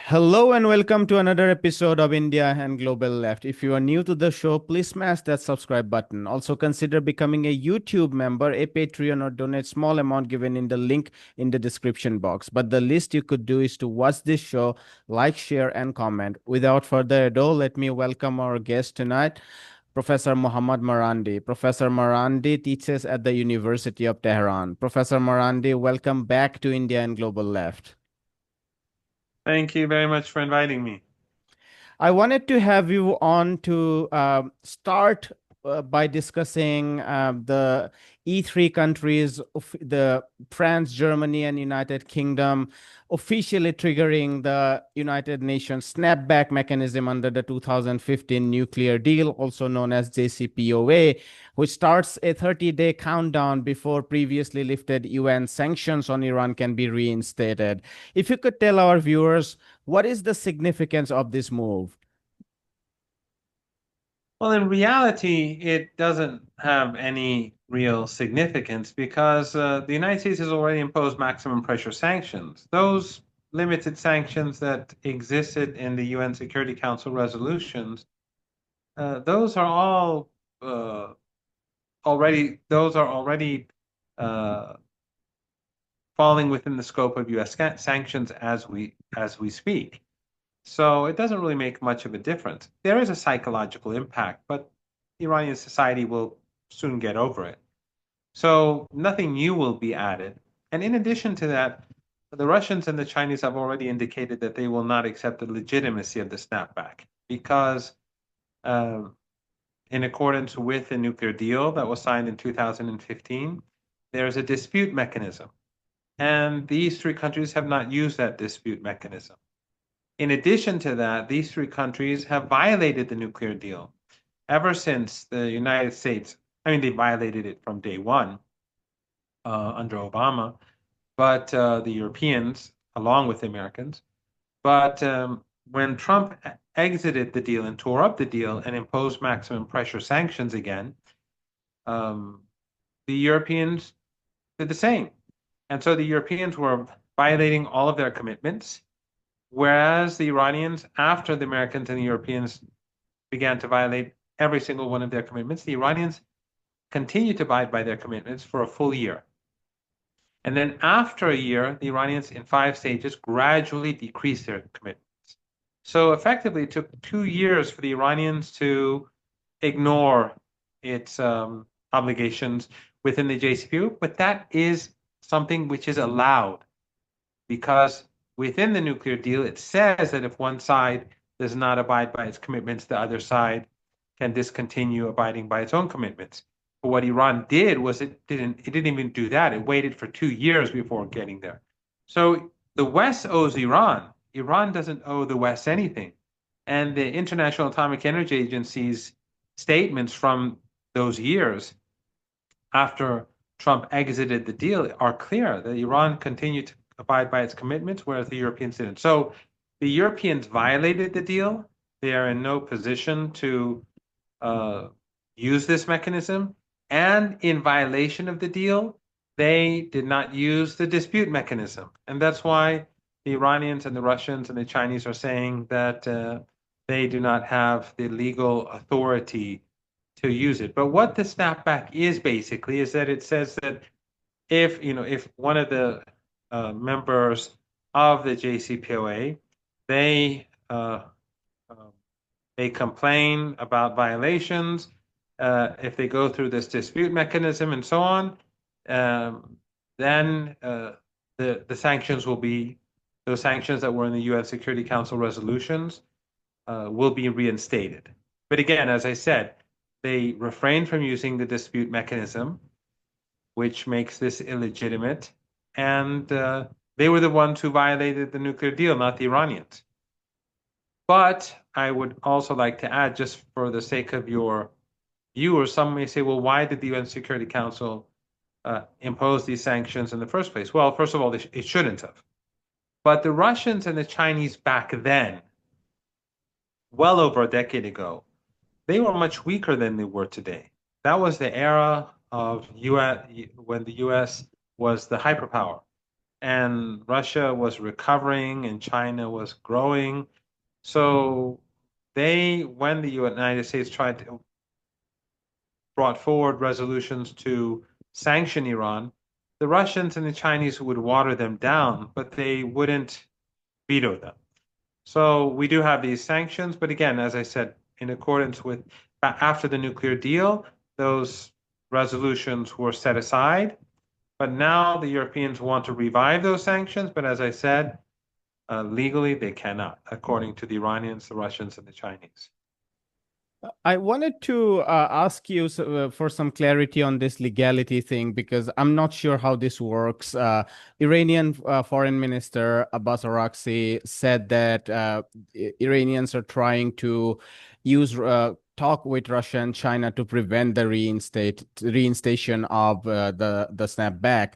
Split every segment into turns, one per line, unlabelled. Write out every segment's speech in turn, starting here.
Hello and welcome to another episode of India and Global Left. If you are new to the show, please smash that subscribe button. Also consider becoming a YouTube member, a Patreon, or donate small amount given in the link in the description box. But the least you could do is to watch this show, like, share, and comment. Without further ado, let me welcome our guest tonight, Professor Mohammad Marandi. Professor Marandi teaches at the University of Tehran. Professor Marandi, welcome back to India and Global Left.
Thank you very much for inviting me.
I wanted to have you on to start by discussing the E3 countries, the France, Germany, and United Kingdom, officially triggering the United Nations snapback mechanism under the 2015 nuclear deal, also known as JCPOA, which starts a 30-day countdown before previously lifted UN sanctions on Iran can be reinstated. If you could tell our viewers, what is the significance of this move?
Well, in reality, it doesn't have any real significance because the United States has already imposed maximum pressure sanctions. Those limited sanctions that existed in the UN Security Council resolutions, those are all already uh, falling within the scope of U.S. sanctions as we speak. So it doesn't really make much of a difference. There is a psychological impact, but Iranian society will soon get over it. So nothing new will be added. And in addition to that, the Russians and the Chinese have already indicated that they will not accept the legitimacy of the snapback because, um, in accordance with the nuclear deal that was signed in 2015, there is a dispute mechanism. And these three countries have not used that dispute mechanism. In addition to that, these three countries have violated the nuclear deal ever since the United States. I mean, they violated it from day one under Obama, but the Europeans, along with the Americans. But when Trump exited the deal and tore up the deal and imposed maximum pressure sanctions again, um, the Europeans did the same. And so the Europeans were violating all of their commitments. Whereas the Iranians, after the Americans and the Europeans began to violate every single one of their commitments, the Iranians continued to abide by their commitments for a full year. And then after a year, the Iranians, in 5 stages, gradually decreased their commitments. So effectively, it took 2 years for the Iranians to ignore its obligations within the JCPOA, but that is something which is allowed because within the nuclear deal, it says that if one side does not abide by its commitments, the other side can discontinue abiding by its own commitments. But what Iran did was it didn't even do that. It waited for 2 years before getting there. So the West owes Iran. Iran doesn't owe the West anything. And the International Atomic Energy Agency's statements from those years after Trump exited the deal are clear that Iran continued to abide by its commitments, whereas the Europeans didn't. So the Europeans violated the deal. They are in no position to use this mechanism. And in violation of the deal, they did not use the dispute mechanism. And that's why the Iranians and the Russians and the Chinese are saying that they do not have the legal authority to use it. But what the snapback is basically is that it says that if one of the members of the JCPOA they uh, um, they complain about violations, if they go through this dispute mechanism and so on, um, then the sanctions will be those sanctions that were in the UN Security Council resolutions will be reinstated. But again, as I said, they refrained from using the dispute mechanism, which makes this illegitimate. And they were the ones who violated the nuclear deal, not the Iranians. But I would also like to add, just for the sake of your viewers, some may say, well, why did the UN Security Council impose these sanctions in the first place? Well, first of all, it shouldn't have. But the Russians and the Chinese back then, well over a decade ago, they were much weaker than they were today. That was the era of US when the US was the hyperpower. and Russia was recovering and China was growing. So when the United States brought forward resolutions to sanction Iran, the Russians and the Chinese would water them down, but they wouldn't veto them. So we do have these sanctions, but again, as I said, in accordance with after the nuclear deal, those resolutions were set aside. But now the Europeans want to revive those sanctions, but as I said, legally they cannot, according to the Iranians, the Russians, and the Chinese.
I wanted to ask you for some clarity on this legality thing because I'm not sure how this works. Iranian Foreign Minister Abbas Araghchi said that Iranians are trying to use talk with Russia and China to prevent the reinstation of the snapback.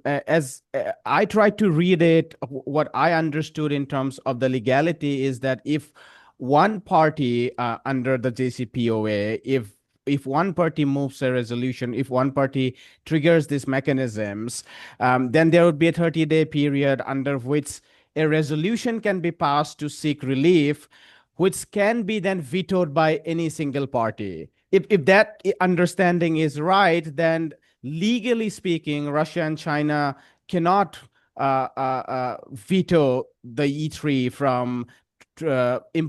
As I tried to read it, what I understood in terms of the legality is that if one party under the JCPOA, if one party moves a resolution, if one party triggers these mechanisms, then there would be a 30-day period under which a resolution can be passed to seek relief, which can be then vetoed by any single party. If that understanding is right, then legally speaking, Russia and China cannot veto the E3 from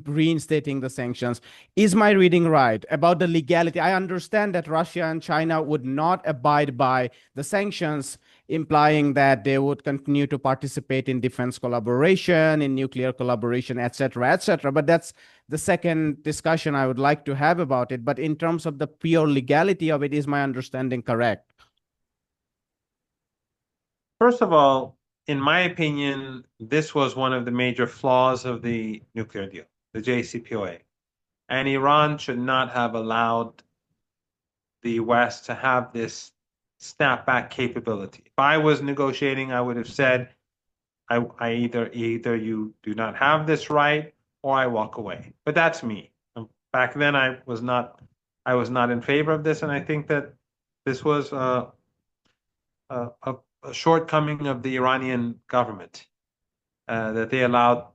reinstating the sanctions. Is my reading right about the legality? I understand that Russia and China would not abide by the sanctions, implying that they would continue to participate in defense collaboration, in nuclear collaboration, etc., etc. But that's the second discussion I would like to have about it. But in terms of the pure legality of it, is my understanding correct?
First of all, in my opinion, this was one of the major flaws of the nuclear deal, the JCPOA. And Iran should not have allowed the West to have this snapback capability. If I was negotiating, I would have said, I either you do not have this right or I walk away. But that's me. Back then, I was not in favor of this, and I think that this was a shortcoming of the Iranian government that they allowed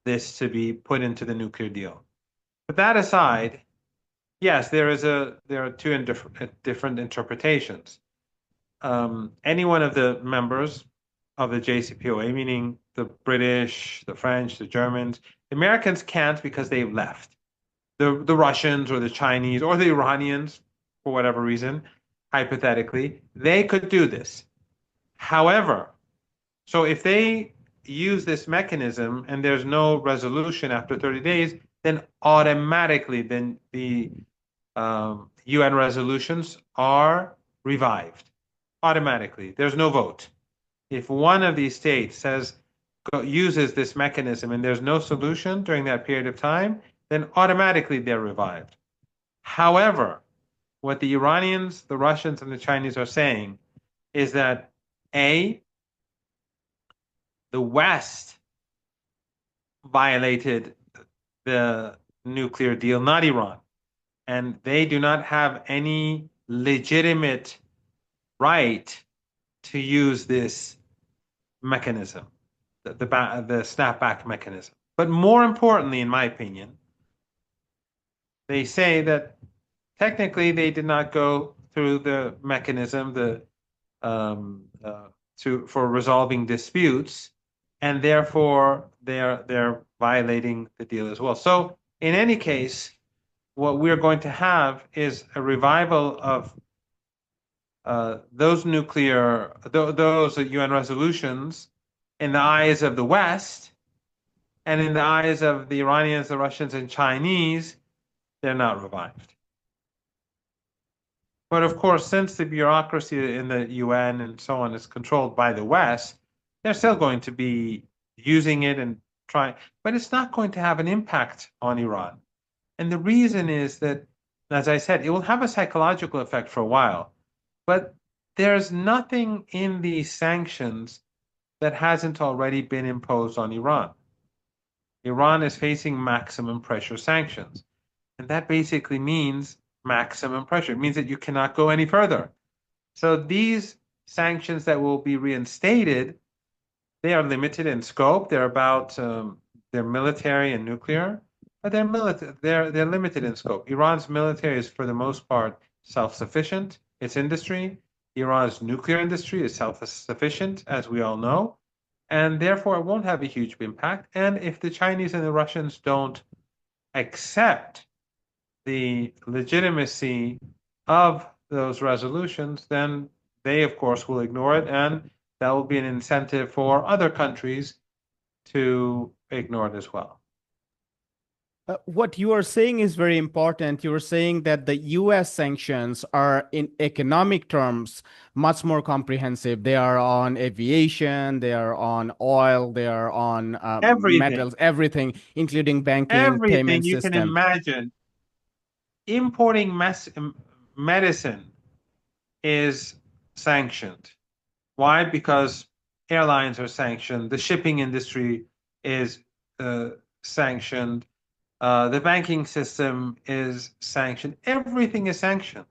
this to be put into the nuclear deal. But that aside, yes, there are two different interpretations. Any one of the members of the JCPOA, meaning the British, the French, the Germans, the Americans can't because they've left. The Russians or the Chinese or the Iranians, for whatever reason, hypothetically, they could do this. However, so if they use this mechanism and there's no resolution after 30 days, then automatically then the UN resolutions are revived. Automatically. There's no vote. If one of these states uses this mechanism and there's no solution during that period of time, then automatically they're revived. However, what the Iranians, the Russians, and the Chinese are saying is that A, the West violated the nuclear deal, not Iran. And they do not have any legitimate right to use this mechanism, the snapback mechanism. But more importantly, in my opinion, they say that technically they did not go through the mechanism for resolving disputes, and therefore they're violating the deal as well. So in any case, what we're going to have is a revival of those UN resolutions in the eyes of the West, and in the eyes of the Iranians, the Russians, and Chinese, they're not revived. But of course, since the bureaucracy in the UN and so on is controlled by the West, they're still going to be using it and trying, but it's not going to have an impact on Iran. And the reason is that, as I said, it will have a psychological effect for a while, but there's nothing in these sanctions that hasn't already been imposed on Iran. Iran is facing maximum pressure sanctions. And that basically means maximum pressure. It means that you cannot go any further. So these sanctions that will be reinstated they are limited in scope. They're about their military and nuclear, but they're limited in scope. Iran's military is for the most part self-sufficient. Its industry, Iran's nuclear industry is self-sufficient, as we all know, and therefore it won't have a huge impact. And if the Chinese and the Russians don't accept the legitimacy of those resolutions, then they, of course, will ignore it, and that will be an incentive for other countries to ignore it as well.
What you are saying is very important. You are saying that the US sanctions are, in economic terms, much more comprehensive. They are on aviation, they are on oil, they are on
Everything,
metals, everything, including banking,
everything
payment
you can
system.
imagine. Importing medicine is sanctioned. Why? Because airlines are sanctioned, the shipping industry is sanctioned, the banking system is sanctioned, everything is sanctioned.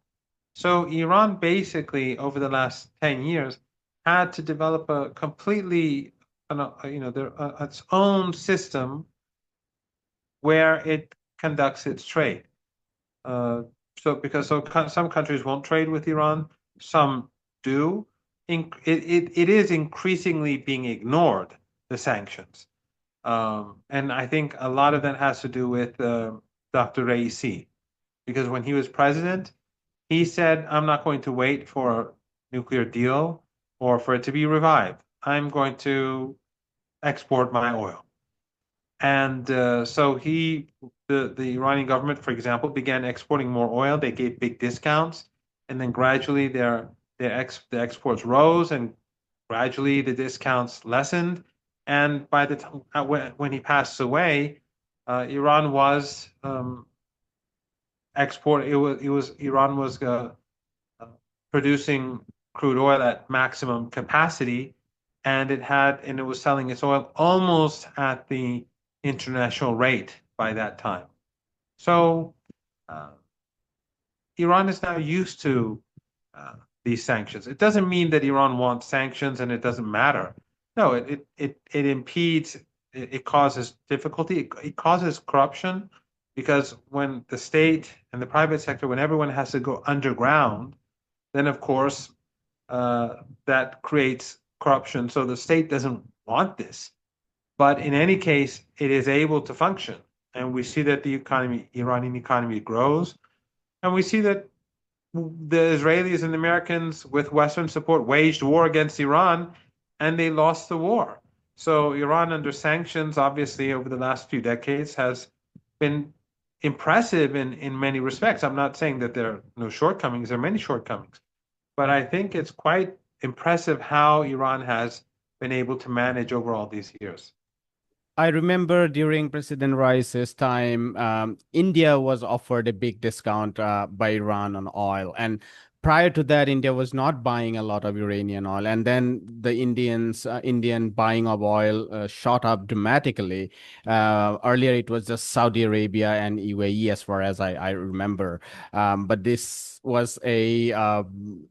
So Iran basically, over the last 10 years, had to develop a completely, its own system where it conducts its trade. Uh, some countries won't trade with Iran, some do. It is increasingly being ignored, the sanctions. And I think a lot of that has to do with Dr. Raisi, because when he was president, he said, I'm not going to wait for a nuclear deal or for it to be revived. I'm going to export my oil. And so the Iranian government, for example, began exporting more oil. They gave big discounts, and then gradually the exports rose, and gradually the discounts lessened. And by the time when he passed away, Iran was Iran was producing crude oil at maximum capacity, and it was selling its oil almost at the international rate by that time. So uh, Iran is now used to uh, these sanctions. It doesn't mean that Iran wants sanctions and it doesn't matter. No, it impedes, it causes difficulty, it causes corruption, because when the state and the private sector, when everyone has to go underground, then of course that creates corruption. So the state doesn't want this. But in any case, it is able to function. And we see that the Iranian economy grows. And we see that the Israelis and the Americans, with Western support, waged war against Iran, and they lost the war. So Iran, under sanctions, obviously, over the last few decades, has been impressive in many respects. I'm not saying that there are no shortcomings, there are many shortcomings. But I think it's quite impressive how Iran has been able to manage over all these years.
I remember during President Rice's time, India was offered a big discount by Iran on oil. And prior to that, India was not buying a lot of Iranian oil. And then the Indian buying of oil shot up dramatically. Earlier, it was just Saudi Arabia and UAE, as far as I remember. But this was a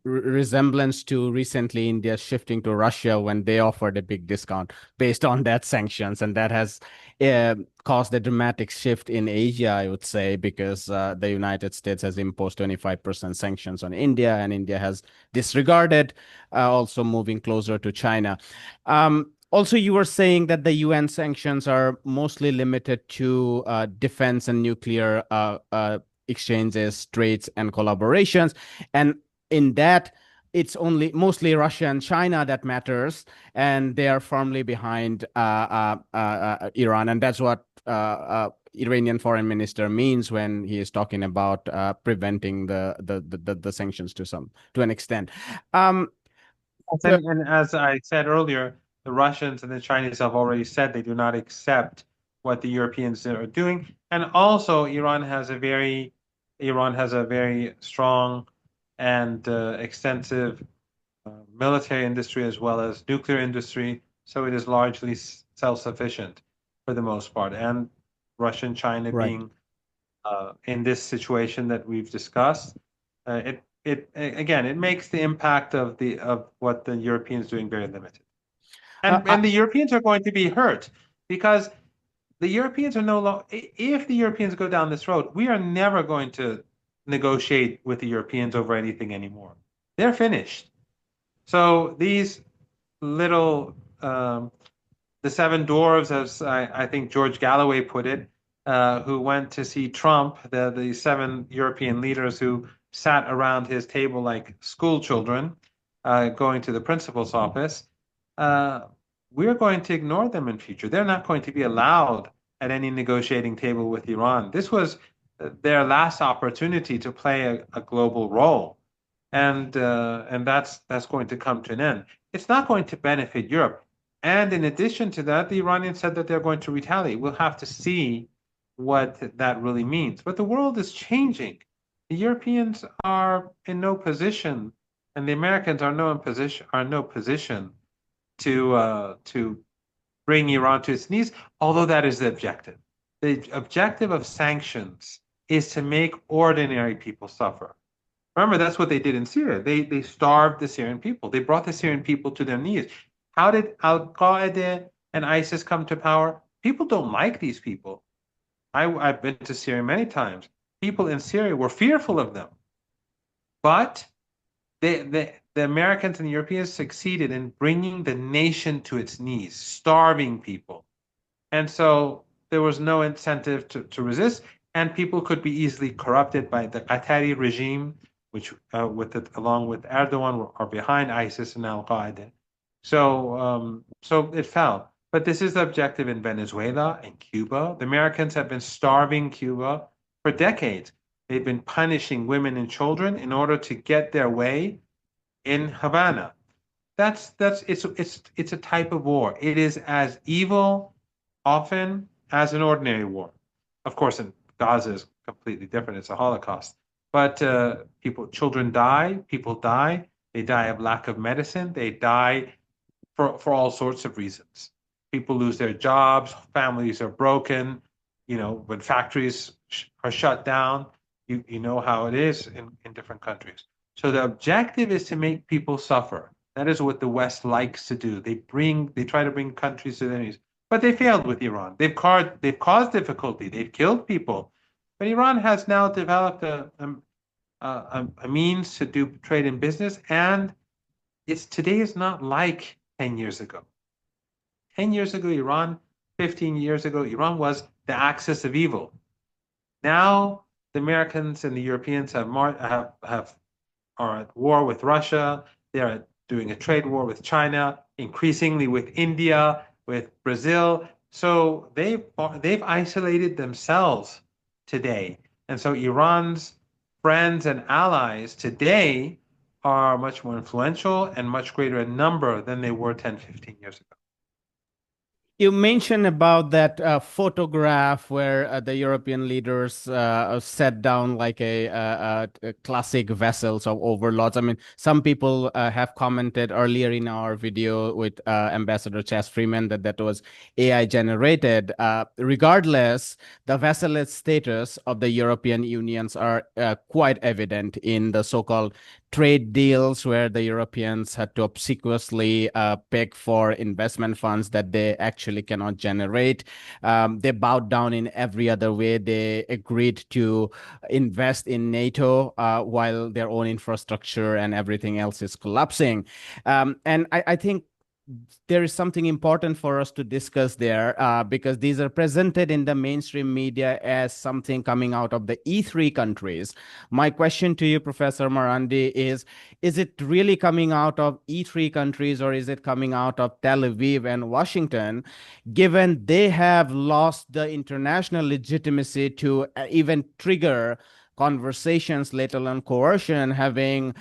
resemblance to recently India shifting to Russia when they offered a big discount based on that sanctions, and that has caused a dramatic shift in Asia, I would say, because the United States has imposed 25% sanctions on India, and India has disregarded, also moving closer to China. Also, you were saying that the UN sanctions are mostly limited to defense and nuclear exchanges, trades, and collaborations, and in that, it's only mostly Russia and China that matters, and they are firmly behind Iran, and that's what Iranian foreign minister means when he is talking about preventing the sanctions to an extent. Um, so
And as I said earlier, the Russians and the Chinese have already said they do not accept what the Europeans are doing. And also, Iran has a very strong and extensive military industry as well as nuclear industry. So it is largely self-sufficient for the most part. And Russia and China
right.
being in this situation that we've discussed, it again, it makes the impact of what the Europeans doing very limited. And the Europeans are going to be hurt because the Europeans are no longer, if the Europeans go down this road, we are never going to negotiate with the Europeans over anything anymore. They're finished. So these little, the seven dwarves, as I think George Galloway put it, who went to see Trump, the seven European leaders who sat around his table like school children, going to the principal's office. Uh, we're going to ignore them in future. They're not going to be allowed at any negotiating table with Iran. This was their last opportunity to play a global role, and that's going to come to an end. It's not going to benefit Europe. And in addition to that, the Iranians said that they're going to retaliate. We'll have to see what that really means. But the world is changing. The Europeans are in no position, and the Americans are in no position to bring Iran to its knees, although that is the objective. The objective of sanctions is to make ordinary people suffer. Remember, that's what they did in Syria. They starved the Syrian people. They brought the Syrian people to their knees. How did Al Qaeda and ISIS come to power? People don't like these people. I've been to Syria many times. People in Syria were fearful of them. But the Americans and the Europeans succeeded in bringing the nation to its knees, starving people. And so there was no incentive to resist, and people could be easily corrupted by the Qatari regime, which, along with Erdogan, are behind ISIS and Al Qaeda. So it fell. But this is the objective in Venezuela and Cuba. The Americans have been starving Cuba for decades. They've been punishing women and children in order to get their way in Havana. It's a type of war. It is as evil often as an ordinary war. Of course, in Gaza is completely different. It's a Holocaust. But children die, people die. They die of lack of medicine. They die for all sorts of reasons. People lose their jobs, families are broken. When factories are shut down, you know how it is in different countries. So the objective is to make people suffer. That is what the West likes to do. They try to bring countries to their knees, but they failed with Iran. They've caused difficulty. They've killed people, but Iran has now developed a means to do trade and business, and today is not like 10 years ago. 10 years ago, Iran, 15 years ago, Iran was the axis of evil. Now the Americans and the Europeans are at war with Russia. They're doing a trade war with China, increasingly with India, with Brazil. So they've isolated themselves today. And so Iran's friends and allies today are much more influential and much greater in number than they were 10, 15 years ago.
You mentioned about that photograph where the European leaders sat down like a classic vessels of overlords. I mean, some people have commented earlier in our video with Ambassador Chas Freeman that was AI generated. Regardless, the vassalage status of the European unions are quite evident in the so-called trade deals where the Europeans had to obsequiously beg for investment funds that they actually cannot generate. They bowed down in every other way. They agreed to invest in NATO while their own infrastructure and everything else is collapsing. And I think there is something important for us to discuss there because these are presented in the mainstream media as something coming out of the E3 countries. My question to you, Professor Marandi, is it really coming out of E3 countries or is it coming out of Tel Aviv and Washington, given they have lost the international legitimacy to even trigger conversations, let alone coercion, having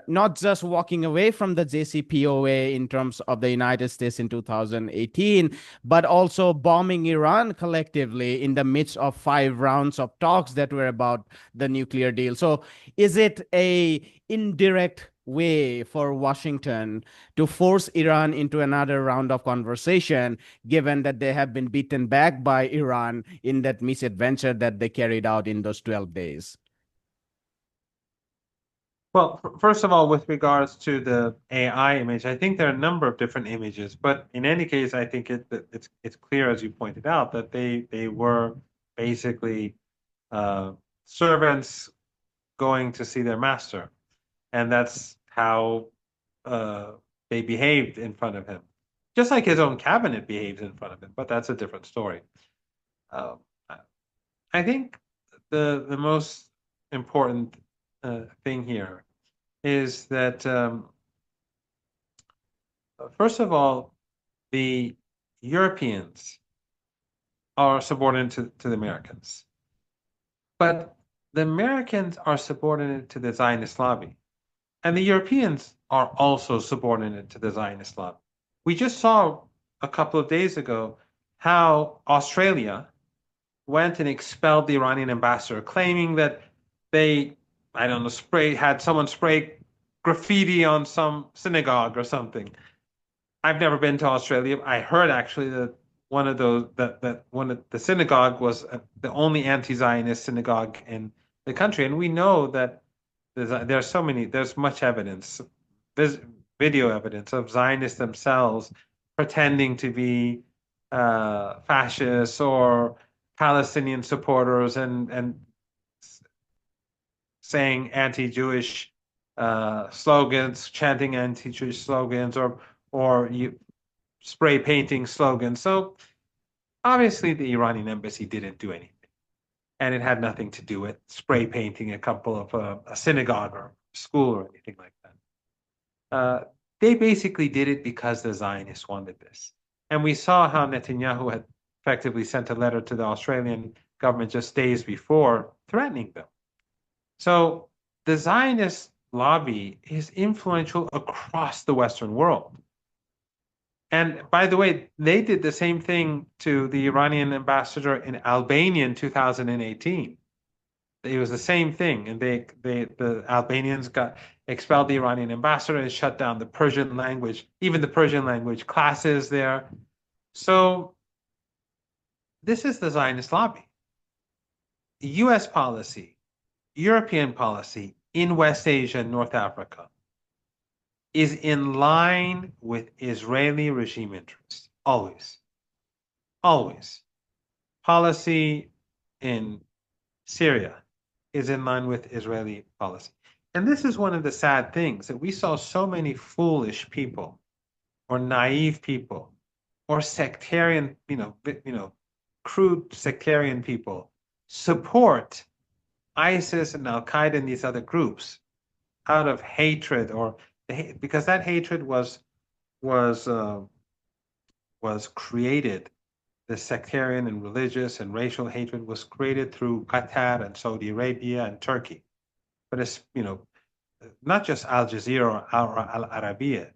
not just walking away from the JCPOA in terms of the United States in 2018, but also bombing Iran collectively in the midst of 5 rounds of talks that were about the nuclear deal. So is it a indirect way for Washington to force Iran into another round of conversation, given that they have been beaten back by Iran in that misadventure that they carried out in those 12 days?
Well, first of all, with regards to the AI image, I think there are a number of different images, but in any case, I think it's clear, as you pointed out, that they were basically uh, servants going to see their master, and that's how uh, they behaved in front of him, just like his own cabinet behaves in front of him. But that's a different story. Um, I I think the most important thing here is that first of all, the Europeans are subordinate to the Americans, but the Americans are subordinate to the Zionist lobby, and the Europeans are also subordinate to the Zionist lobby. We just saw a couple of days ago how Australia went and expelled the Iranian ambassador, claiming that they, I don't know, had someone spray graffiti on some synagogue or something. I've never been to Australia. I heard actually that one of those that one of the synagogue was the only anti-Zionist synagogue in the country, and we know that there's much evidence, vis video evidence of Zionists themselves pretending to be fascists or Palestinian supporters and saying anti-Jewish slogans, chanting anti-Jewish slogans, or you spray painting slogans. So obviously the Iranian embassy didn't do anything, and it had nothing to do with spray painting a couple of a synagogue or school or anything like that. They basically did it because the Zionists wanted this, and we saw how Netanyahu had effectively sent a letter to the Australian government just days before threatening them. So the Zionist lobby is influential across the Western world. And by the way, they did the same thing to the Iranian ambassador in Albania in 2018. It was the same thing, and the Albanians got expelled the Iranian ambassador and shut down the Persian language, even the Persian language classes there. So this is the Zionist lobby. U.S. policy, European policy in West Asia and North Africa is in line with Israeli regime interests, always, always. Policy in Syria is in line with Israeli policy. And this is one of the sad things that we saw so many foolish people or naive people or sectarian, crude sectarian people support ISIS and Al Qaeda and these other groups out of hatred or because that hatred was uh, was created. The sectarian and religious and racial hatred was created through Qatar and Saudi Arabia and Turkey. But it's, not just Al Jazeera or Al Arabiya.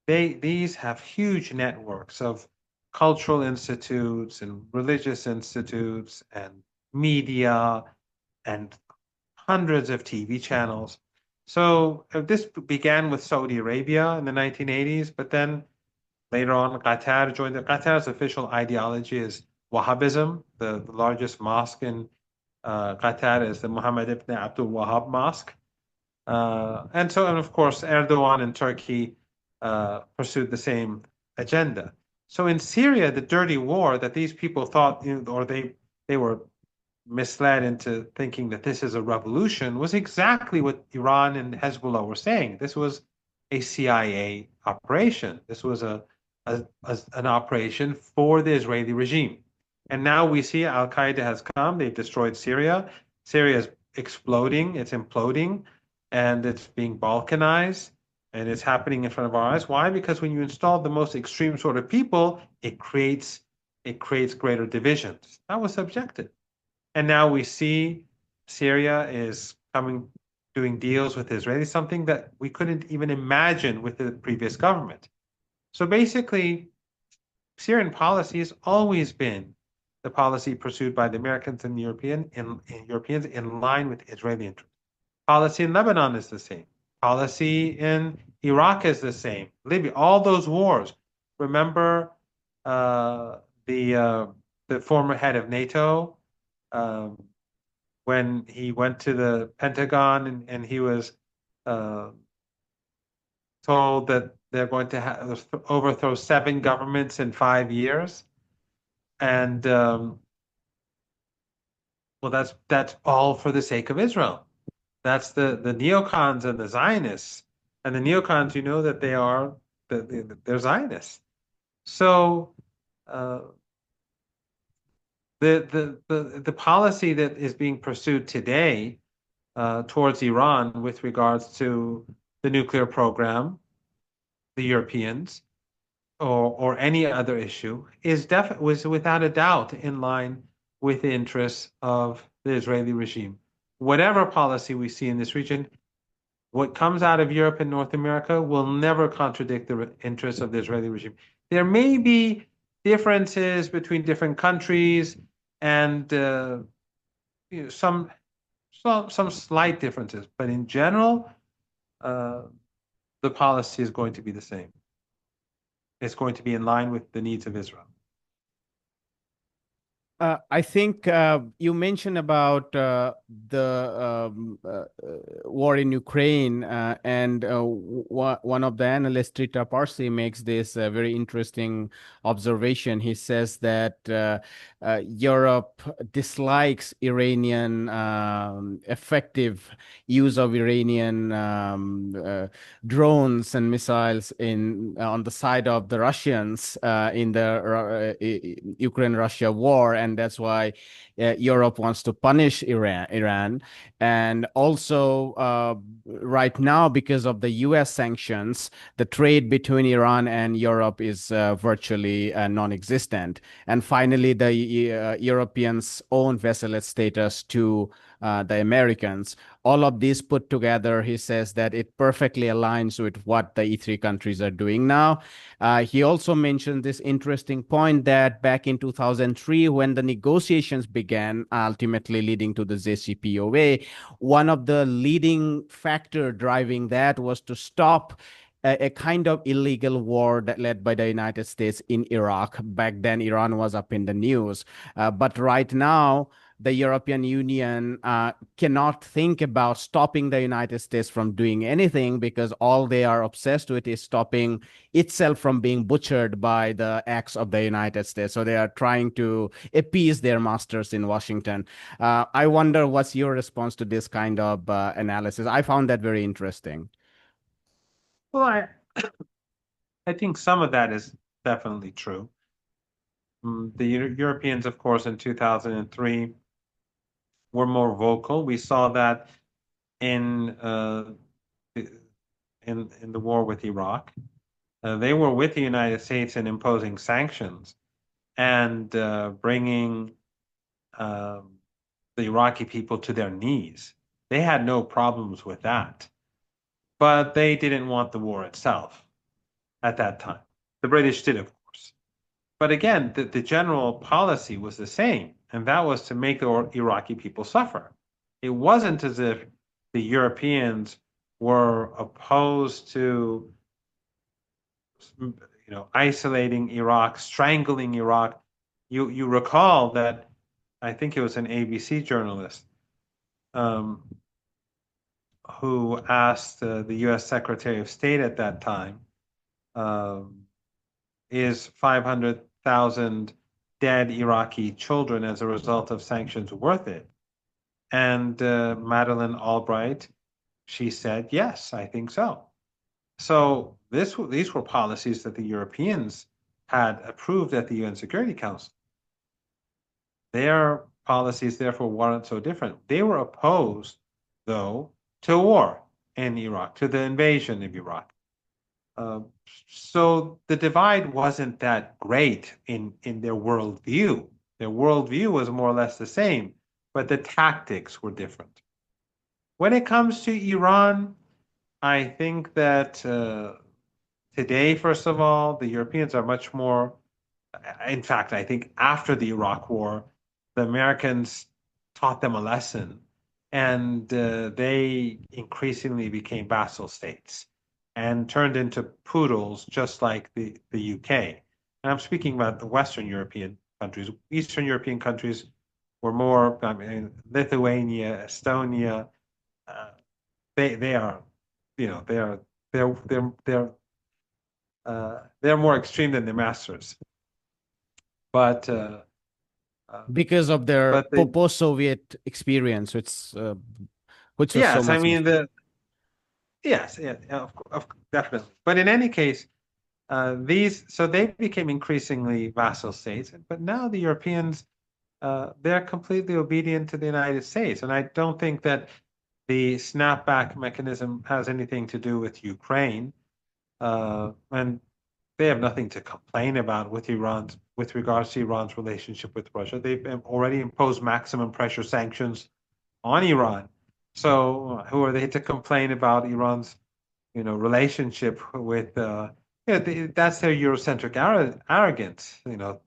These have huge networks of cultural institutes and religious institutes and media and hundreds of TV channels. So this began with Saudi Arabia in the 1980s, but then later on, Qatar joined Qatar's official ideology is Wahhabism. The largest mosque in Qatar is the Muhammad ibn Abdul Wahhab Mosque. And of course, Erdogan in Turkey pursued the same agenda. So in Syria, the dirty war that these people thought, or they were misled into thinking that this is a revolution was exactly what Iran and Hezbollah were saying. This was a CIA operation. This was an operation for the Israeli regime. And now we see Al Qaeda has come, they've destroyed Syria. Syria is exploding, it's imploding, and it's being balkanized, and it's happening in front of our eyes. Why? Because when you install the most extreme sort of people, it creates greater divisions. That was subjective. And now we see Syria is doing deals with Israel, something that we couldn't even imagine with the previous government. So basically, Syrian policy has always been the policy pursued by the Americans and Europeans in line with Israeli interests. Policy in Lebanon is the same. Policy in Iraq is the same. Libya, all those wars. Remember uh, the uh, the former head of NATO um, when he went to the Pentagon and he was uh, told that they're going to overthrow 7 governments in 5 years, and well, that's all for the sake of Israel. That's the neocons and the Zionists, and the neocons, you know that they're Zionists. So uh, the policy that is being pursued today towards Iran with regards to the nuclear program, the Europeans, or any other issue was without a doubt in line with the interests of the Israeli regime. Whatever policy we see in this region, what comes out of Europe and North America will never contradict the interests of the Israeli regime. There may be differences between different countries and you know, some slight differences, but in general, uh, the policy is going to be the same. It's going to be in line with the needs of Israel.
I think you mentioned about the war in Ukraine, and one of the analysts, Trita Parsi, makes this very interesting observation. He says that Europe dislikes Iranian effective use of Iranian drones and missiles in on the side of the Russians in the Ukraine-Russia war, and that's why Europe wants to punish Iran. And also, right now, because of the U.S. sanctions, the trade between Iran and Europe is virtually non-existent. And finally, the Europeans' own vessel status to the Americans. All of this put together, he says that it perfectly aligns with what the E3 countries are doing now. He also mentioned this interesting point that back in 2003, when the negotiations began, ultimately leading to the JCPOA, one of the leading factor driving that was to stop a kind of illegal war that led by the United States in Iraq. Back then, Iran was up in the news. But right now, the European Union cannot think about stopping the United States from doing anything because all they are obsessed with is stopping itself from being butchered by the acts of the United States. So they are trying to appease their masters in Washington. I wonder what's your response to this kind of analysis? I found that very interesting.
Well, I think some of that is definitely true. The Europeans, of course, in 2003 were more vocal. We saw that in in the war with Iraq. They were with the United States in imposing sanctions and bringing um, the Iraqi people to their knees. They had no problems with that, but they didn't want the war itself at that time. The British did, of course. But again, the general policy was the same, and that was to make the Iraqi people suffer. It wasn't as if the Europeans were opposed to, isolating Iraq, strangling Iraq. You recall that I think it was an ABC journalist um, who asked the U.S. Secretary of State at that time, um, is 500,000 dead Iraqi children as a result of sanctions worth it? And Madeleine Albright, she said, yes, I think so. So these were policies that the Europeans had approved at the UN Security Council. Their policies, therefore, weren't so different. They were opposed, though, to war in Iraq, to the invasion of Iraq. Uh, so the divide wasn't that great in their worldview. Their worldview was more or less the same, but the tactics were different. When it comes to Iran, I think that today, first of all, the Europeans are much more. In fact, I think after the Iraq War, the Americans taught them a lesson, and they increasingly became vassal states and turned into poodles, just like the UK. And I'm speaking about the Western European countries. Eastern European countries were more, I mean, Lithuania, Estonia, uh, they are you know, they're more extreme than their masters. But uh,
because of their
but they,
post-Soviet experience, which was so
yes, I
much.
mean yes, yeah, definitely. But in any case, so they became increasingly vassal states, but now the Europeans, they're completely obedient to the United States, and I don't think that the snapback mechanism has anything to do with Ukraine, and they have nothing to complain about with regards to Iran's relationship with Russia. They've already imposed maximum pressure sanctions on Iran. So who are they to complain about Iran's, relationship with that's their Eurocentric arrogance,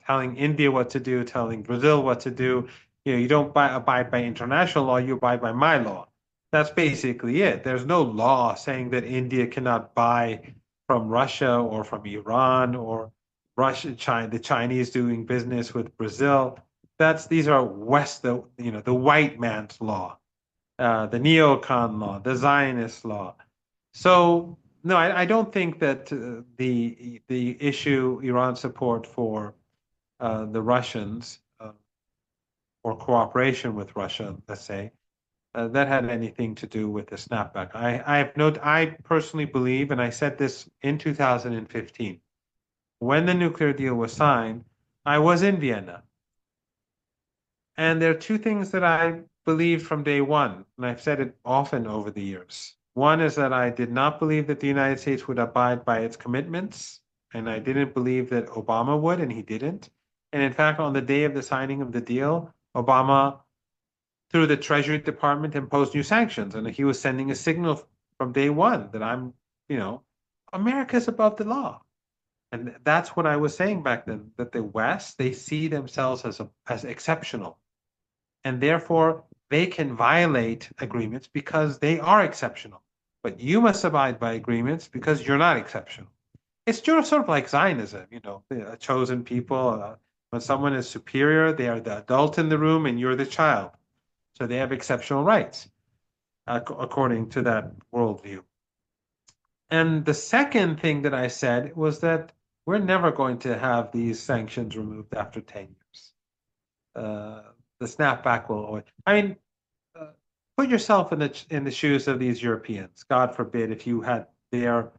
telling India what to do, telling Brazil what to do. You don't abide by international law, you abide by my law. That's basically it. There's no law saying that India cannot buy from Russia or from Iran or China, the Chinese doing business with Brazil. These are the white man's law, the neocon law, the Zionist law. So no, I don't think that the issue Iran's support for the Russians or cooperation with Russia, let's say, that had anything to do with the snapback. I personally believe, and I said this in 2015, when the nuclear deal was signed, I was in Vienna. And there are two things that I believed from day one, and I've said it often over the years. One is that I did not believe that the United States would abide by its commitments, and I didn't believe that Obama would, and he didn't. And in fact, on the day of the signing of the deal, Obama, through the Treasury Department, imposed new sanctions, and he was sending a signal from day one that America's above the law. And that's what I was saying back then, that the West, they see themselves as exceptional, and therefore they can violate agreements because they are exceptional. But you must abide by agreements because you're not exceptional. It's just sort of like Zionism, a chosen people. When someone is superior, they are the adult in the room and you're the child. So they have exceptional rights, according to that worldview. And the second thing that I said was that we're never going to have these sanctions removed after 10 years. The snapback will always. I mean, put yourself in the shoes of these Europeans. God forbid if you had their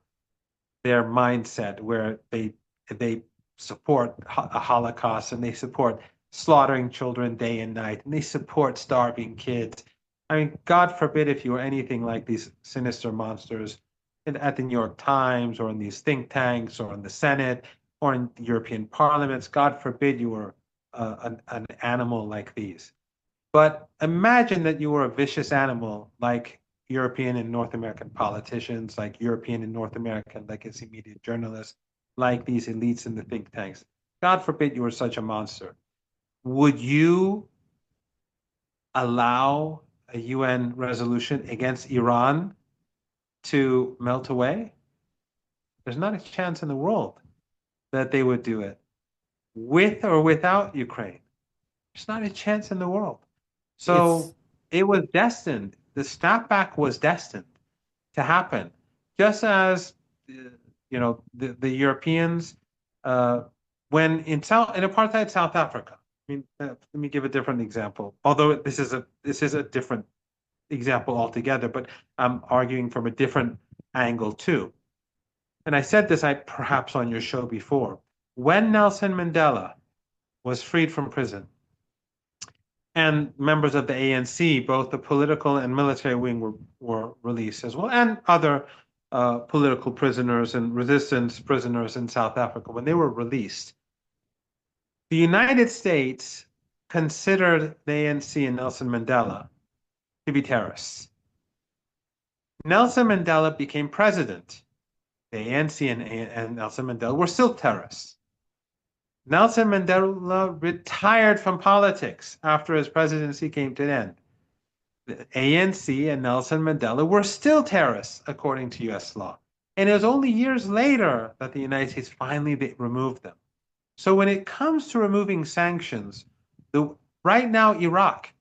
mindset where they support a Holocaust and they support slaughtering children day and night and they support starving kids. I mean, God forbid if you were anything like these sinister monsters at the New York Times or in these think tanks or in the Senate or in European parliaments. God forbid you were an animal like these. But imagine that you were a vicious animal like European and North American politicians, like European and North American legacy media journalists, like these elites in the think tanks. God forbid you were such a monster. Would you allow a UN resolution against Iran to melt away? There's not a chance in the world that they would do it, with or without Ukraine. There's not a chance in the world.
It's
So it was destined. The snapback was destined to happen, just as the Europeans when in apartheid South Africa. I mean, let me give a different example. Although this is a different example altogether, but I'm arguing from a different angle too. And I said this, perhaps on your show before. When Nelson Mandela was freed from prison, and members of the ANC, both the political and military wing, were released as well, and other political prisoners and resistance prisoners in South Africa. When they were released, the United States considered the ANC and Nelson Mandela to be terrorists. Nelson Mandela became president. The ANC and Nelson Mandela were still terrorists. Nelson Mandela retired from politics after his presidency came to an end. The ANC and Nelson Mandela were still terrorists according to US law. And it was only years later that the United States finally removed them. So when it comes to removing sanctions, right now Iraq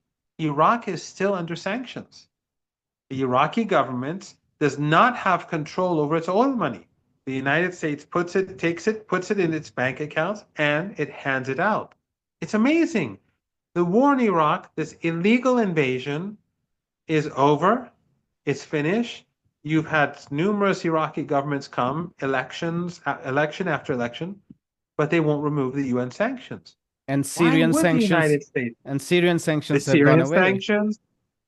is still under sanctions. The Iraqi government does not have control over its oil money. The United States takes it, puts it in its bank accounts, and it hands it out. It's amazing. The war in Iraq, this illegal invasion, is over. It's finished. You've had numerous Iraqi governments come, election after election, but they won't remove the UN sanctions.
And
Why
Syrian
would the
sanctions
United States?
and Syrian
The
sanctions have gone
Syrian
away.
sanctions,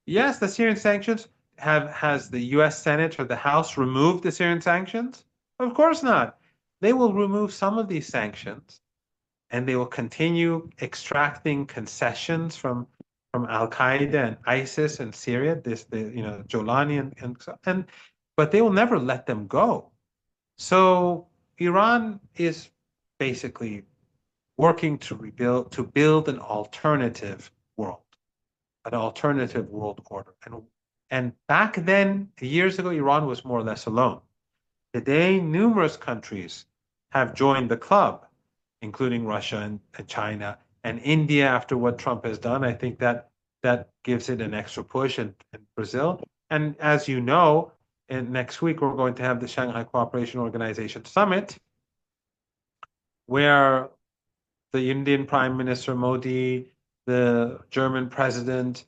yes, the Syrian sanctions has the US Senate or the House removed the Syrian sanctions? Of course not. They will remove some of these sanctions and they will continue extracting concessions from Al Qaeda and ISIS and Syria, Jolani and but they will never let them go. So Iran is basically working to build an alternative world order. And back then, years ago, Iran was more or less alone. Today, numerous countries have joined the club, including Russia and China and India after what Trump has done. I think that gives it an extra push, and Brazil. And as you know, next week we're going to have the Shanghai Cooperation Organization Summit, where the Indian Prime Minister Modi, the German president,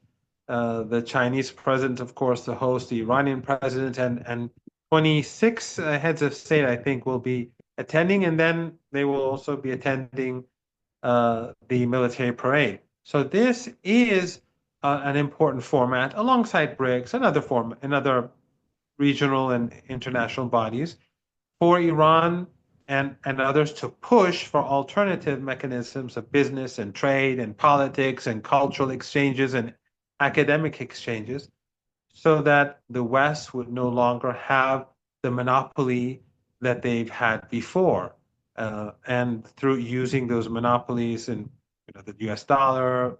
the Chinese president, of course, the host, the Iranian president, and 26 heads of state, I think, will be attending, and then they will also be attending the military parade. So this is an important format alongside BRICS and other regional and international bodies for Iran and others to push for alternative mechanisms of business and trade and politics and cultural exchanges and academic exchanges so that the West would no longer have the monopoly that they've had before. And through using those monopolies in the US dollar,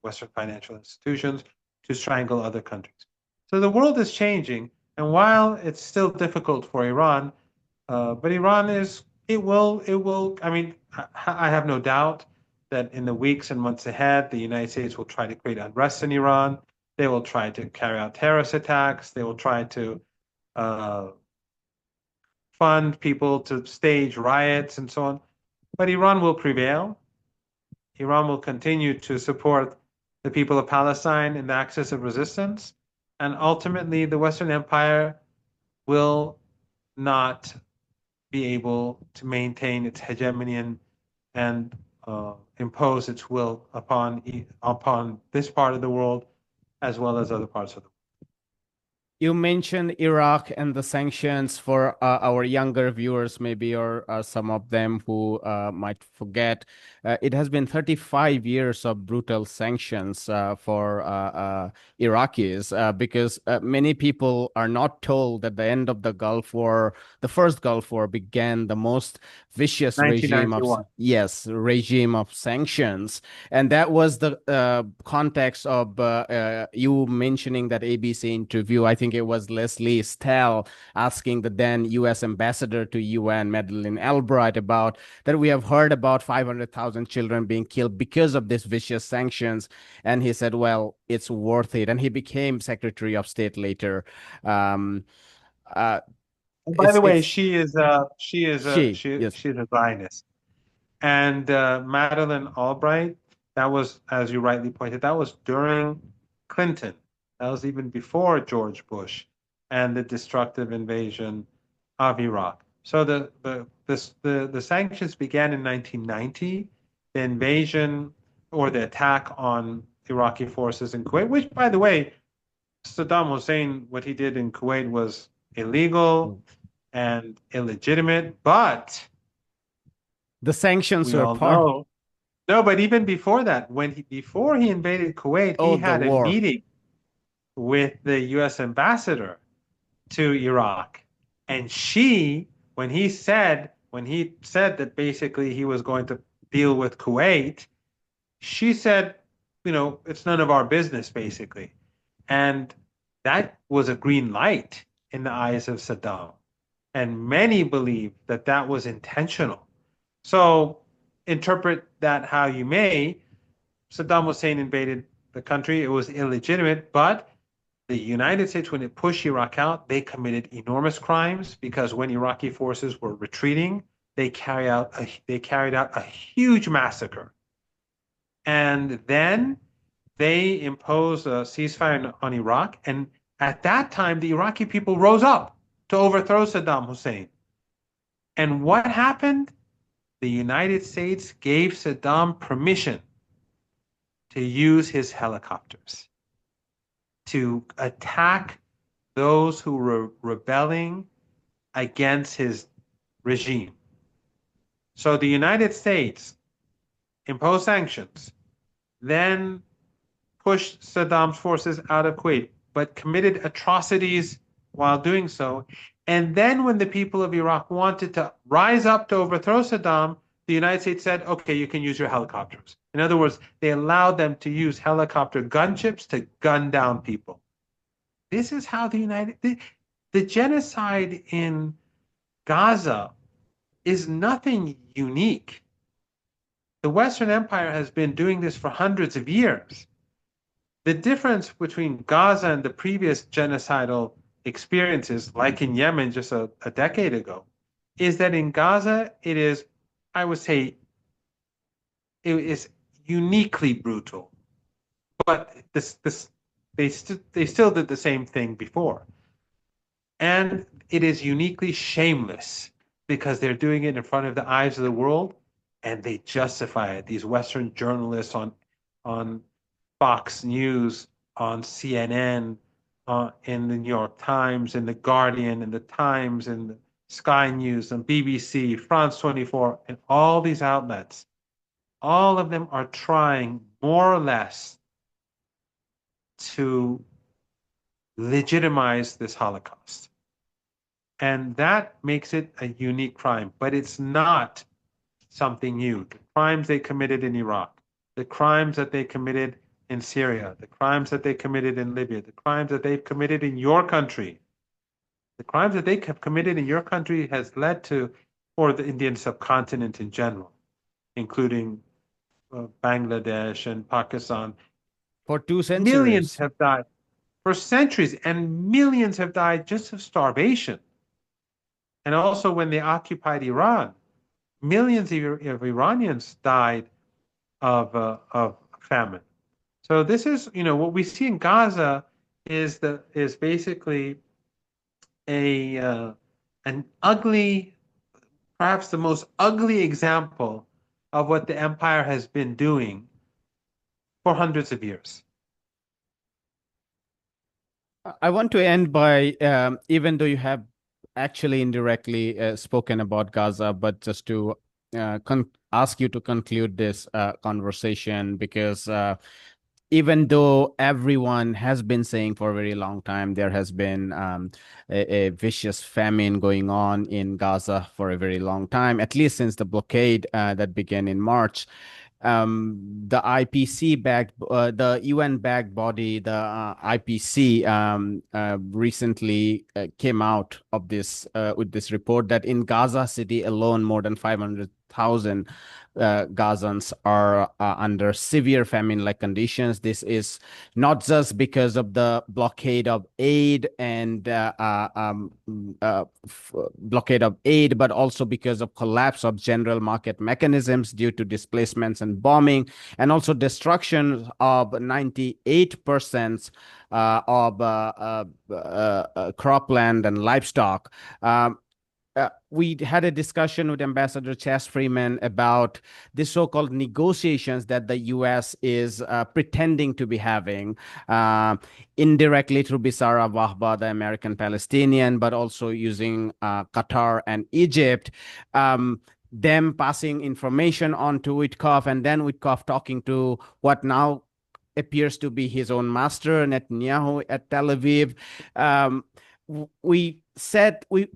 Western financial institutions to strangle other countries. So the world is changing. And while it's still difficult for Iran, but Iran I mean, I have no doubt that in the weeks and months ahead, the United States will try to create unrest in Iran. They will try to carry out terrorist attacks. They will try to uh, fund people to stage riots and so on. But Iran will prevail. Iran will continue to support the people of Palestine in the axis of resistance. And ultimately, the Western Empire will not be able to maintain its hegemony and impose its will upon this part of the world as well as other parts of the world.
You mentioned Iraq and the sanctions for our younger viewers, maybe, or some of them who might forget. It has been 35 years of brutal sanctions for Iraqis because many people are not told that the end of the Gulf War, the first Gulf War, began the most vicious regime of
1991.
regime of sanctions, and that was the context of you mentioning that ABC interview. I think it was Leslie Stell asking the then U.S. ambassador to UN, Madeleine Albright, about that we have heard about 500,000 children being killed because of this vicious sanctions, and he said, "Well, it's worth it," and he became Secretary of State later. Um, uh,
And by
it's
the way,
it's
she's
yes.
a Zionist. And Madeleine Albright, that was, as you rightly pointed, that was during Clinton. That was even before George Bush and the destructive invasion of Iraq. So the sanctions began in 1990. The invasion or the attack on Iraqi forces in Kuwait, which, by the way, Saddam Hussein, what he did in Kuwait was illegal and illegitimate, but
The sanctions
we
were
all
part.
know. No, but even before that, before he invaded Kuwait, he
Oh, the
had a
war.
meeting with the U.S. ambassador to Iraq, and when he said that basically he was going to deal with Kuwait, she said, it's none of our business, basically, and that was a green light in the eyes of Saddam, and many believe that that was intentional. So interpret that how you may. Saddam Hussein invaded the country. It was illegitimate, but The United States, when it pushed Iraq out, they committed enormous crimes because when Iraqi forces were retreating, they carried out a huge massacre. And then they imposed a ceasefire on Iraq. And at that time, the Iraqi people rose up to overthrow Saddam Hussein. And what happened? The United States gave Saddam permission to use his helicopters to attack those who were rebelling against his regime. So the United States imposed sanctions, then pushed Saddam's forces out of Kuwait, but committed atrocities while doing so. And then when the people of Iraq wanted to rise up to overthrow Saddam, the United States said, okay, you can use your helicopters. In other words, they allowed them to use helicopter gunships to gun down people. This is how the genocide in Gaza is nothing unique. The Western Empire has been doing this for hundreds of years. The difference between Gaza and the previous genocidal experiences, like in Yemen just a decade ago, is that in Gaza, it is, I would say, it is uniquely brutal. But they still did the same thing before. And it is uniquely shameless because they're doing it in front of the eyes of the world and they justify it. These Western journalists on Fox News, on CNN, in the New York Times, in the Guardian, in the Times, in the Sky News, and BBC, France 24, and all these outlets, all of them are trying more or less to legitimize this Holocaust. And that makes it a unique crime, but it's not something new. The crimes they committed in Iraq, the crimes that they committed in Syria, the crimes that they committed in Libya, the crimes that they've committed in your country, the crimes that they have committed in your country has led to, or the Indian subcontinent in general, including Bangladesh and Pakistan.
For two
Millions
centuries.
have died for centuries, and millions have died just of starvation. And also, when they occupied Iran, millions of Iranians died of famine. So this is, what we see in Gaza is basically an ugly, perhaps the most ugly example of what the empire has been doing for hundreds of years.
I want to end by, even though you have actually indirectly spoken about Gaza, but just to ask you to conclude this conversation, because even though everyone has been saying for a very long time there has been a vicious famine going on in Gaza for a very long time, at least since the blockade that began in March. The IPC backed, the UN backed body, the IPC, recently came out of this with this report that in Gaza City alone, more than 500,000 Gazans are under severe famine-like conditions. This is not just because of the blockade of aid and blockade of aid, but also because of collapse of general market mechanisms due to displacements and bombing, and also destruction of 98% of cropland and livestock. We had a discussion with Ambassador Chas Freeman about the so-called negotiations that the U.S. is pretending to be having, indirectly through Bisara Wahba, the American Palestinian, but also using Qatar and Egypt. Them passing information on to Witkoff, and then Witkoff talking to what now appears to be his own master, Netanyahu, at Tel Aviv. We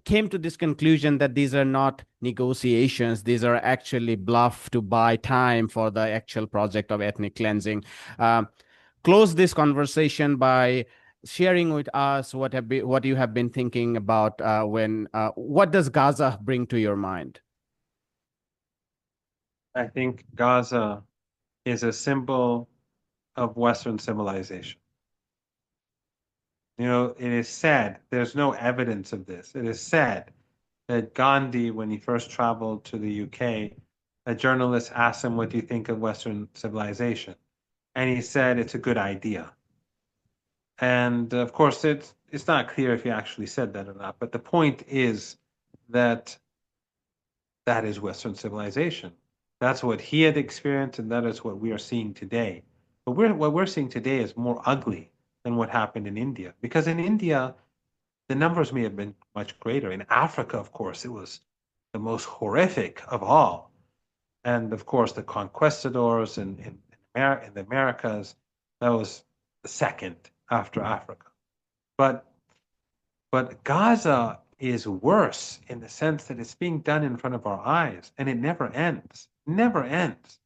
came to this conclusion that these are not negotiations. These are actually bluff to buy time for the actual project of ethnic cleansing. Close this conversation by sharing with us what you have been thinking about what does Gaza bring to your mind?
I think Gaza is a symbol of Western civilization. It is said, there's no evidence of this. It is said that Gandhi, when he first traveled to the UK, a journalist asked him, "What do you think of Western civilization?" And he said, "It's a good idea." And of course, it's not clear if he actually said that or not. But the point is that that is Western civilization. That's what he had experienced, and that is what we are seeing today. But what we're seeing today is more ugly than what happened in India. Because in India, the numbers may have been much greater. In Africa, of course, it was the most horrific of all. And of course, the conquistadors in the Americas, that was the second after Africa. But but Gaza is worse in the sense that it's being done in front of our eyes and it never ends. Never ends.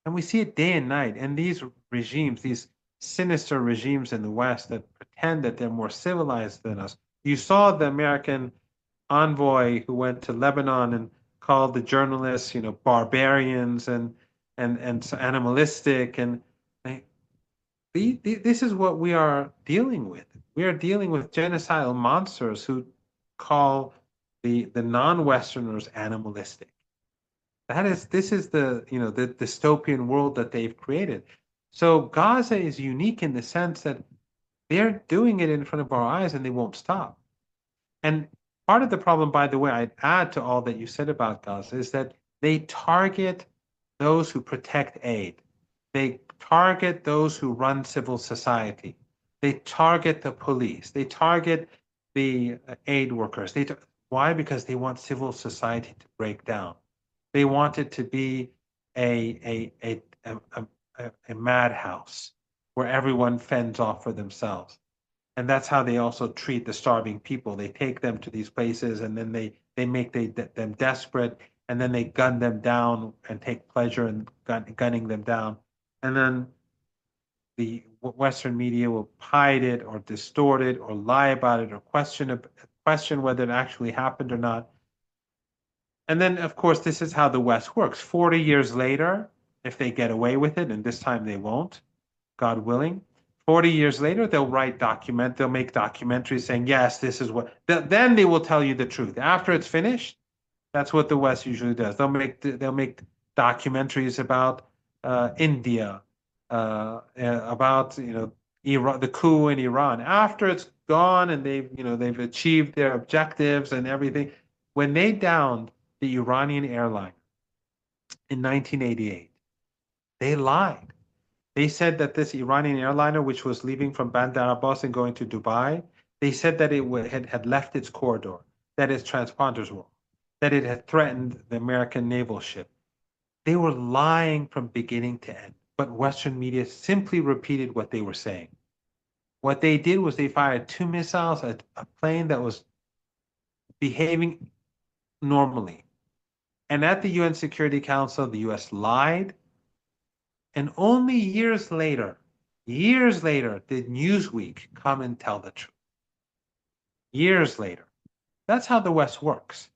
And we see it day and night. And these regimes, these sinister regimes in the West that pretend that they're more civilized than us. You saw the American envoy who went to Lebanon and called the journalists, barbarians and so animalistic. And this is what we are dealing with. We are dealing with genocidal monsters who call the non-Westerners animalistic. This is the dystopian world that they've created. So Gaza is unique in the sense that they're doing it in front of our eyes and they won't stop. And part of the problem, by the way, I'd add to all that you said about Gaza is that they target those who protect aid. They target those who run civil society. They target the police. They target the aid workers. Why? Because they want civil society to break down. They want it to be a madhouse where everyone fends off for themselves. And that's how they also treat the starving people. They take them to these places and then they make them desperate and then they gun them down and take pleasure in gunning them down. And then the Western media will hide it or distort it or lie about it or question whether it actually happened or not. And then, of course, this is how the West works. 40 years later, if they get away with it, and this time they won't, God willing, 40 years later, they'll make documentaries saying, yes, this is what, then they will tell you the truth. After it's finished, that's what the West usually does. They'll make documentaries about India, about Iran, the coup in Iran. After it's gone and they've achieved their objectives and everything, when they downed the Iranian airline in 1988, they lied. They said that this Iranian airliner, which was leaving from Bandar Abbas and going to Dubai, they said that it had left its corridor, that its transponders were, that it had threatened the American naval ship. They were lying from beginning to end, but Western media simply repeated what they were saying. What they did was they fired two missiles at a plane that was behaving normally. And at the UN Security Council, the US lied. And only years later, did Newsweek come and tell the truth. Years later. That's how the West works.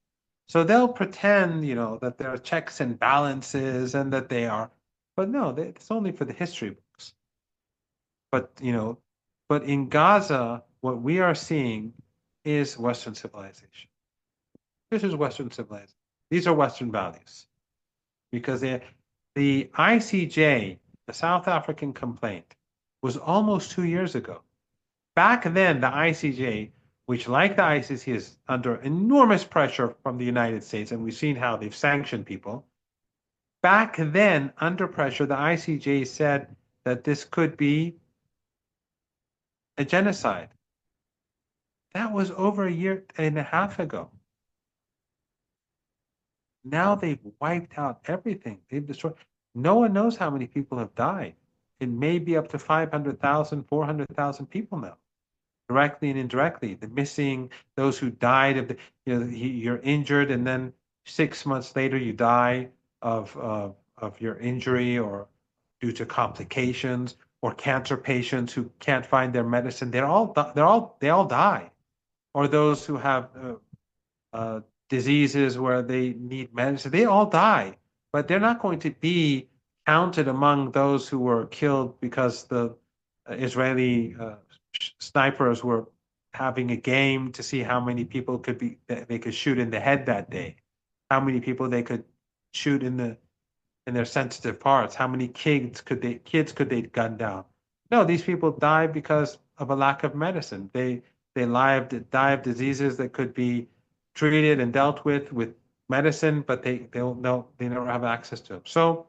So they'll pretend, that there are checks and balances and that they are, but no, it's only for the history books. But in Gaza, what we are seeing is Western civilization. This is Western civilization. These are Western values. Because the ICJ, the South African complaint, was almost 2 years ago. Back then, the ICJ, which like the ICC is under enormous pressure from the United States, and we've seen how they've sanctioned people. Back then, under pressure, the ICJ said that this could be a genocide. That was over a year and a half ago. Now they've wiped out everything. They've destroyed. No one knows how many people have died. It may be up to 500,000, 400,000 people now, directly and indirectly. The missing, those who died of you're injured, and then 6 months later you die of your injury or due to complications, or cancer patients who can't find their medicine. They all die, or those who have diseases where they need medicine. They all die, but they're not going to be counted among those who were killed because the Israeli snipers were having a game to see how many people they could shoot in the head that day, how many people they could shoot in their sensitive parts, how many kids could they gun down. No, these people die because of a lack of medicine. They die of diseases that could be treated and dealt with medicine, but they don't know, they never have access to them. So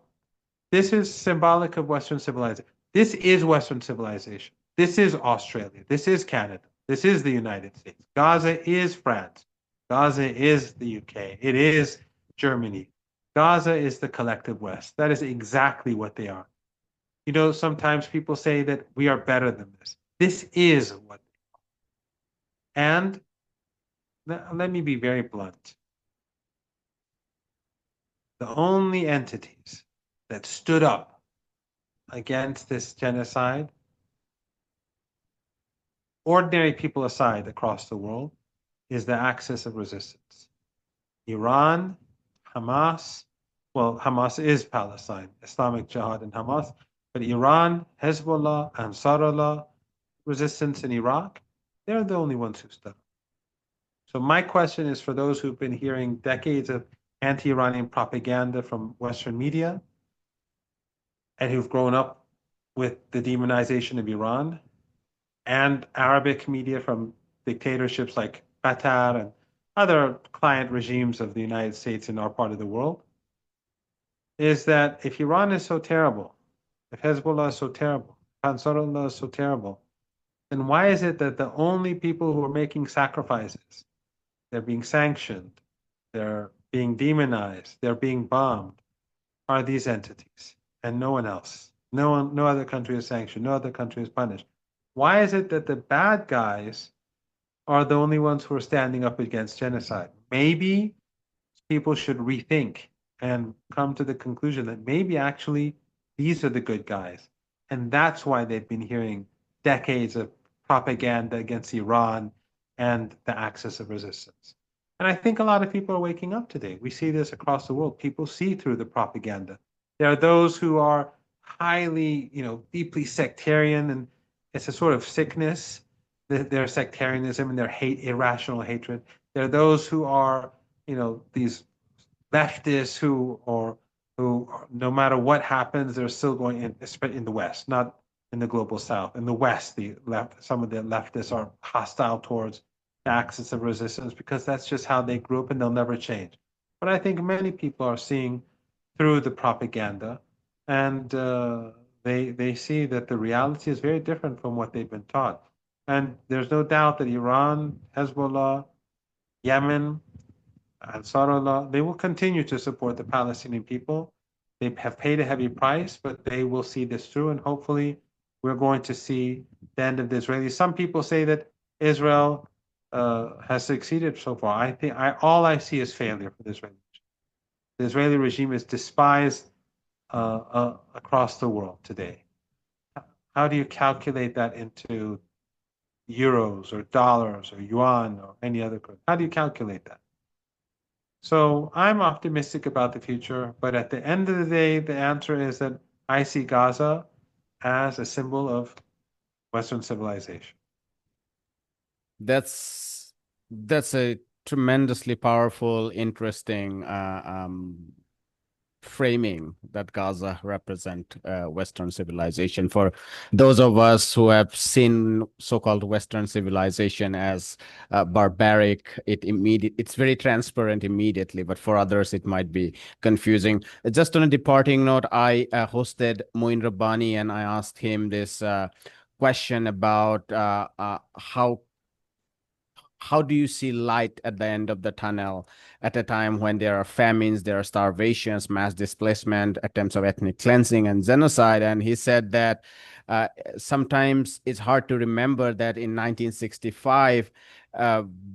this is symbolic of Western civilization. This is Western civilization. This is Australia. This is Canada. This is the United States. Gaza is France. Gaza is the UK. It is Germany. Gaza is the collective West. That is exactly what they are. You know, sometimes people say that we are better than this. This is what. And let me be very blunt. The only entities that stood up against this genocide, ordinary people aside across the world, is the axis of resistance. Iran, Hamas, well, Hamas is Palestine, Islamic Jihad and Hamas, but Iran, Hezbollah, Ansarullah, resistance in Iraq, they're the only ones who stood up. So my question is for those who've been hearing decades of anti-Iranian propaganda from Western media and who've grown up with the demonization of Iran and Arabic media from dictatorships like Qatar and other client regimes of the United States in our part of the world, is that if Iran is so terrible, if Hezbollah is so terrible, if Ansarullah is so terrible, then why is it that the only people who are making sacrifices, they're being sanctioned, they're being demonized, they're being bombed, are these entities and no one else? No other country is sanctioned, no other country is punished. Why is it that the bad guys are the only ones who are standing up against genocide? Maybe people should rethink and come to the conclusion that maybe actually these are the good guys. And that's why they've been hearing decades of propaganda against Iran and the axis of resistance. And I think a lot of people are waking up today. We see this across the world. People see through the propaganda. There are those who are highly, deeply sectarian, and it's a sort of sickness, their sectarianism and their irrational hatred. There are those who are, these leftists who no matter what happens, they're still going in the West, not in the global South. In the West, some of the leftists are hostile towards the axis of resistance because that's just how they grew up and they'll never change. But I think many people are seeing through the propaganda, and they see that the reality is very different from what they've been taught. And there's no doubt that Iran, Hezbollah, Yemen, Ansarullah, they will continue to support the Palestinian people. They have paid a heavy price, but they will see this through, and hopefully we're going to see the end of the Israelis. Some people say that Israel has succeeded so far. I think all I see is failure for the Israeli regime. The Israeli regime is despised across the world today. How do you calculate that into euros or dollars or yuan or any other currency? How do you calculate that? So I'm optimistic about the future, but at the end of the day, the answer is that I see Gaza as a symbol of Western civilization.
That's a tremendously powerful, interesting framing that Gaza represent Western civilization. For those of us who have seen so-called Western civilization as barbaric, it's very transparent immediately, but for others it might be confusing. Just on a departing note, I hosted Moin Rabbani and I asked him this question about how do you see light at the end of the tunnel at a time when there are famines, there are starvations, mass displacement, attempts of ethnic cleansing and genocide? And he said that sometimes it's hard to remember that in 1965,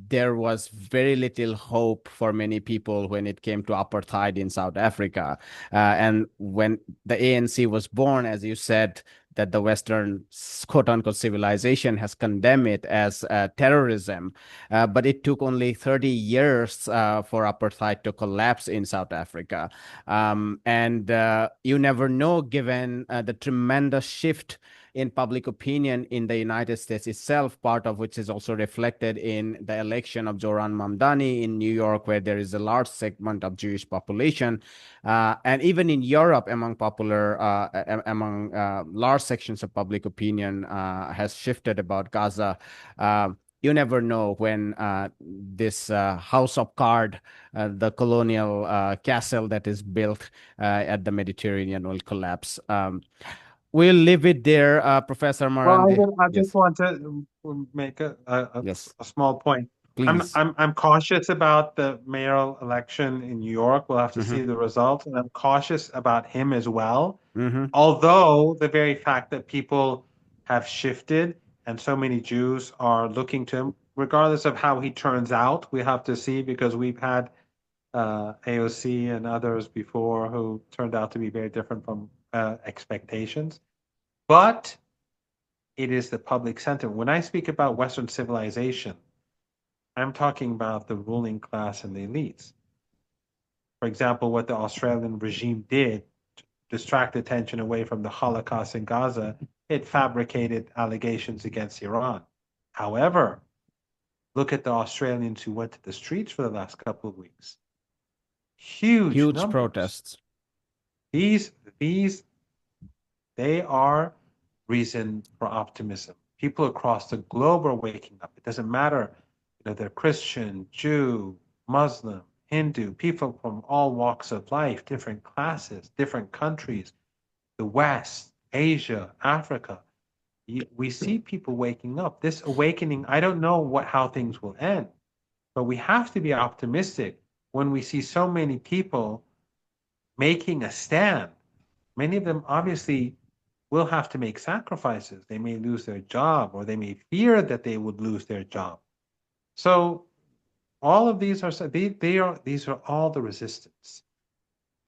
there was very little hope for many people when it came to apartheid in South Africa. And when the ANC was born, as you said, that the Western quote unquote civilization has condemned it as terrorism. But it took only 30 years for apartheid to collapse in South Africa. And you never know, given the tremendous shift in public opinion in the United States itself, part of which is also reflected in the election of Zoran Mamdani in New York, where there is a large segment of Jewish population, and even in Europe, among large sections of public opinion has shifted about Gaza. You never know when this house of card, the colonial castle that is built at the Mediterranean, will collapse. We'll leave it there, Professor
Well,
Marandi.
I just
Yes,
want to make
yes,
a small point.
please.
I'm cautious about the mayoral election in New York. We'll have to
Mm-hmm,
see the results, and I'm cautious about him as well.
mm-hmm.
Although the very fact that people have shifted and so many Jews are looking to him, regardless of how he turns out, we have to see because we've had AOC and others before who turned out to be very different from expectations. But it is the public sentiment. When I speak about Western civilization, I'm talking about the ruling class and the elites. For example, what the Australian regime did to distract attention away from the Holocaust in Gaza, it fabricated allegations against Iran. However, look at the Australians who went to the streets for the last couple of weeks. Huge
Huge
numbers.
protests.
These they are reason for optimism. People across the globe are waking up. It doesn't matter, they're Christian, Jew, Muslim, Hindu, people from all walks of life, different classes, different countries, the West, Asia, Africa. We see people waking up. This awakening, I don't know how things will end, but we have to be optimistic when we see so many people making a stand. Many of them obviously will have to make sacrifices. They may lose their job or they may fear that they would lose their job. So all of these are these are all the resistance.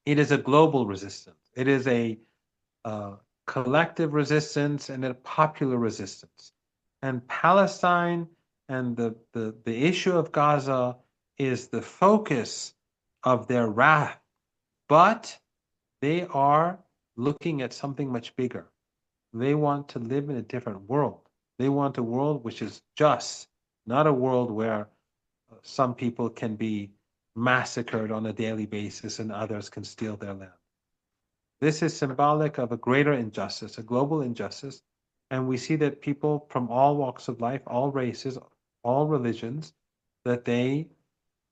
It is a global resistance. It is a collective resistance and a popular resistance. And Palestine and the issue of Gaza is the focus of their wrath, but they are looking at something much bigger. They want to live in a different world. They want a world which is just, not a world where some people can be massacred on a daily basis and others can steal their land. This is symbolic of a greater injustice, a global injustice. And we see that people from all walks of life, all races, all religions, that they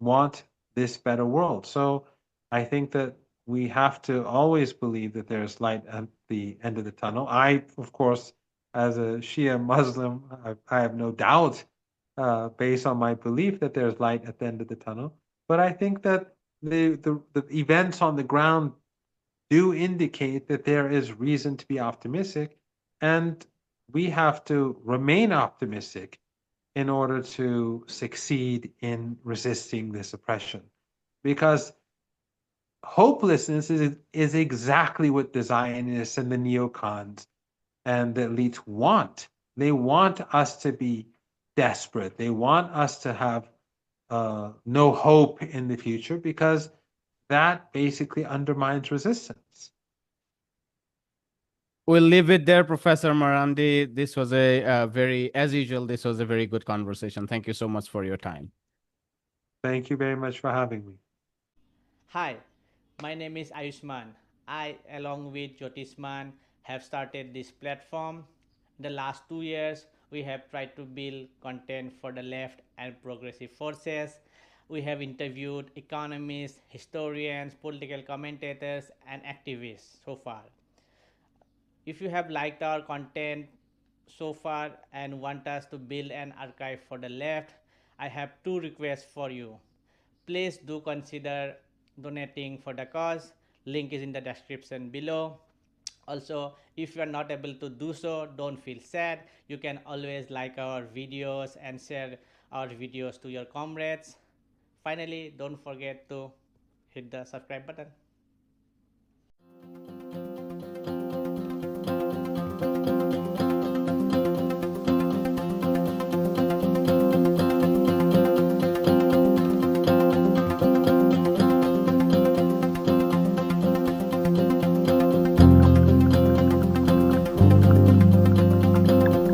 want this better world. So I think that we have to always believe that there's light at the end of the tunnel. I, of course, as a Shia Muslim, I have no doubt, based on my belief, that there's light at the end of the tunnel. But I think that the events on the ground do indicate that there is reason to be optimistic, and we have to remain optimistic in order to succeed in resisting this oppression. Because hopelessness is exactly what the Zionists and the neocons and the elites want. They want us to be desperate. They want us to have no hope in the future because that basically undermines resistance.
We'll leave it there, Professor Marandi. This was as usual, this was a very good conversation. Thank you so much for your time.
Thank you very much for having me.
Hi, my name is Ayushman. I, along with Jyotisman, have started this platform. In the last 2 years, we have tried to build content for the left and progressive forces. We have interviewed economists, historians, political commentators, and activists so far. If you have liked our content so far and want us to build an archive for the left, I have two requests for you. Please do consider donating for the cause. Link is in the description below. Also, if you are not able to do so, don't feel sad. You can always like our videos and share our videos to your comrades. Finally, don't forget to hit the subscribe button.